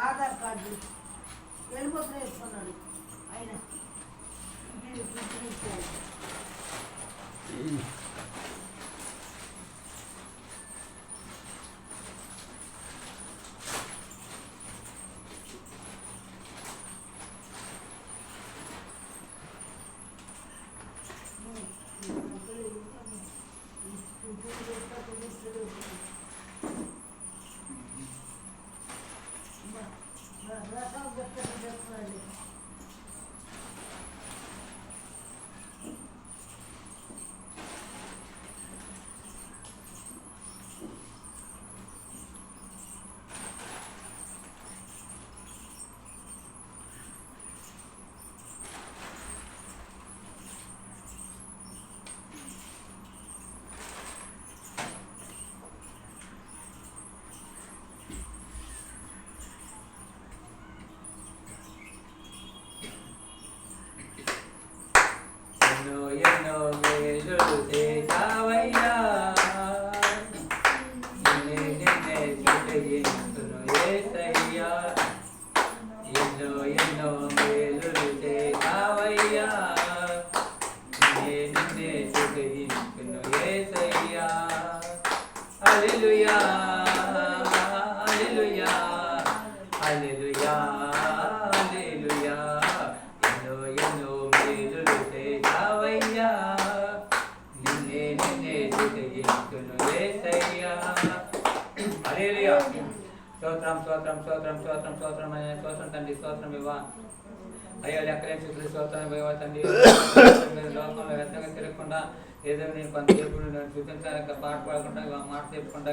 Aadhaar card వెళ్ళిపోతున్నా వేసుకున్నాడు ఆయన స్తోత్రం ఇవ్వ అయ్యా లెక్కలేని స్థితులు స్తోత్రం ఇవ్వ తండ్రి. లోకంలో వ్యర్థంగా తిరగకుండా ఏదో నేను కొంతసేపు సూచించాలి పాట పాడకుండా మాట చెప్పుకుంటా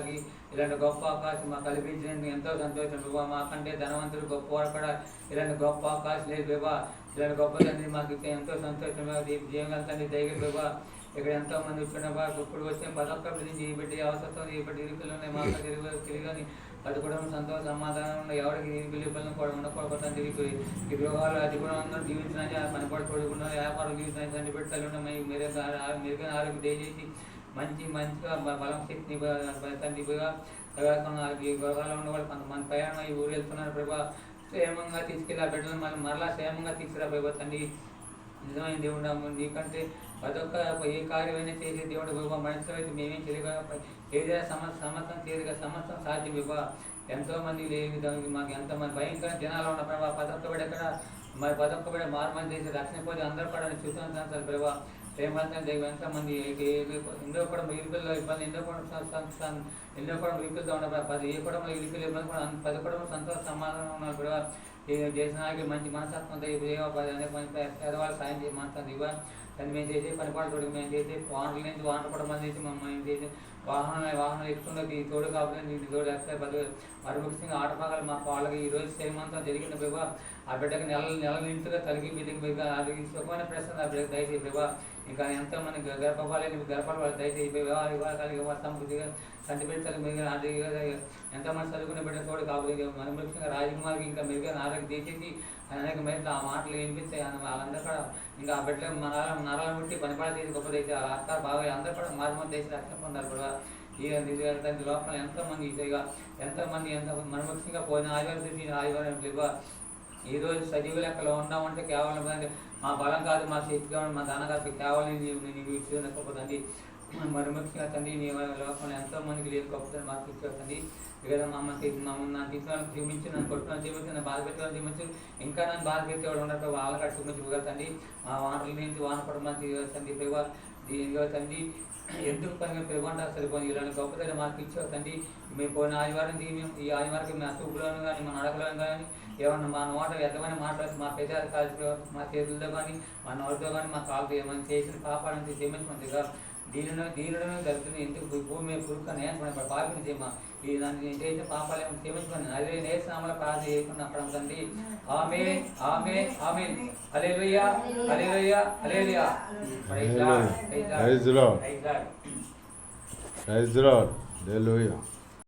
ఇలాంటి గొప్ప అవకాశం మాకు కల్పించినందుకు ఎంతో సంతోషం ఇవ్వ. మాకంటే ధనవంతులు గొప్ప వారు కూడా ఇలాంటి గొప్ప అవకాశం లేదు ఇవ్వ. ఇలాంటి గొప్ప తండ్రి మాకు ఎంతో సంతోషం జీవగల తండ్రి దయగలి ఇవ్వ. ఇక్కడ ఎంతో మంది వచ్చిన ఇప్పుడు వచ్చే పదొక్కటి నుంచి ఈ బిడ్డ అవసరం ఈ బిడ్డ ఇరుకులు మాకు తిరిగి అది కూడా సంతోష సమాధానం ఎవరికి పిలుపులను కూడా ఉండకూడదు తండ్రి. ఈ గృహాలు అది కూడా అందరూ జీవించడానికి పని పడకూడకుండా వ్యాపారం జీవించడానికి తండ్రి పెట్టాలి. మెరుగైన ఆరోగ్యం దయచేసి మంచిగా బలం శక్తిని తండ్రి ఈ గృహాలు ఉన్న వాళ్ళు కొంతమంది ప్రయాణం ఈ ఊరు వెళ్తున్నారు ప్రభా. క్షేమంగా తీసుకెళ్ళి ఆ బిడ్డలు మరలా క్షేమంగా తీసుకురా ప్రభా తండ్రి. నిజమైన దేవుడు నీకంటే అదొక్క ఏ కార్యమైనా చేసే దేవుడు బాబా. మనుషులు అయితే మేమేం చేయగా ఏదైనా సమస్తం తీరుగా సమస్తం సాధ్యం ఇవ్వ. ఎంతో మంది లేని మాకు ఎంతమంది భయంకర జనాలు ఉన్న ప్రభావ పదొక్కబడి ఎక్కడ మరి పదొక్కబడి మారుమని చేసి రక్షణ పోతే అందరూ కూడా చూసాను ప్రభావ. ప్రేమంతా దైవం ఎంతమంది ఎన్నో కూడా ఇరుకుల్లో ఇబ్బంది ఎన్నో కూడా ఇరుకులతో ఉన్న ఏ కూడా ఇరుకులు ఇబ్బంది కూడా 10 కూడా సంతోష సమాధానం ఉన్నారు ప్రభావ. చేసిన మంచి మనస్తత్వం అనేక మంది పేదవాళ్ళు సాయం చేసి మనసు ఇవ్వ. కానీ మేము చేసే పని పాటు మేము చేసే వాహనాల నుంచి వాహన కూడా మంది చేసి మేము చేసే వాహనాలు ఎక్కువ తోడు కాబట్టి తోడు వేస్తాయి మరి ముఖ్యంగా ఆట భాగాలు మా వాళ్ళకి ఈరోజు సేమంతా జరిగిన ప్రభావ. ఆ బిడ్డకి నెల నింటుగా కలిగి బిడ్డకి అది సుఖమైన ప్రశ్న ఆ బిడ్డకి దయచేసి ప్రభావ. ఇంకా ఎంతోమంది గర్భాలు వాళ్ళు దయచేసి కలిగి సమృద్ధిగా కంటి బిడ్డలు మెరుగైన ఆరోగ్య ఎంతమంది చదువుకునే బిడ్డ తోడు కాబట్టి మన ముఖ్యంగా రాజకుమారికి ఇంకా మెరుగైన ఆరోగ్యం దయచేసి అనేక మేరకు ఆ మాటలు వినిపిస్తాయి. వాళ్ళందరూ కూడా ఇంకా ఆ బిడ్డలు నరాలు ముట్టి పనిపాటు చేసి గొప్ప చేసి ఆ అక్క బాగా అందరూ కూడా మార్మని చేసి రక్షణ పొందారు కూడా. ఈ లోపల ఎంతోమంది ఎంతోమంది మనముఖ్యంగా పోయిన ఆదివారం ఇవ్వ. ఈరోజు సజీవ లెక్కలో ఉన్నామంటే కేవలం మా బలం కాదు మా శక్తి కావాలి మా దాన కాదు కేవలం నీవు ఇచ్చిన గొప్పదండి. మరి ముఖ్యంగా తండ్రి నీ లోకంలో ఎంతో మందికి లేదు గొప్పదని మాకు ఇచ్చేతండి. లేదా మమ్మల్ని నన్ను తీసుకుని చూపించి నన్ను కొట్టుకుని చూపించి నన్ను బాధ పెట్టాలని చూపించి ఇంకా నన్ను బాధ పెట్టేవాడు ఉన్నట్టు వాళ్ళకి అటు చూపించగలుగుతండి. మా వానల నుంచి వాన పడమని తండ్రి ప్రభావ దీనిగా తండ్రి ఎందుకు పని పెరుగుంటా సరిపోయి ఇలాంటి గొప్పదని మాకు ఇచ్చేతండి. మేము పోయిన ఆదివారం ఈ ఆదివారం మా చూపులోను కానీ మా నడకలోను కానీ ఏమన్నా మా నోట వ్యర్థమైన మాట్లాడి మా పెద్ద కాల్చి మా చేతులతో కానీ మా నోటితో కానీ మా కాళ్ళతో ఏమైనా చేసిన పాపాలని క్షమించమందిగా దీనులను దళితులను ఎందుకు భూమి మీద పురుక్కని మన పాపిని చేయమా ఈ దాన్ని చేసిన పాపాలు ఏమైనా క్షమించుకోండి అదే నేర్చున్నామని ప్రార్థన చేయకుండా అక్కడ ఉంటుంది ఆమె ఆమె ఆమె hallelujah hallelujah hallelujah praise Lord praise Lord హల్లెలూయా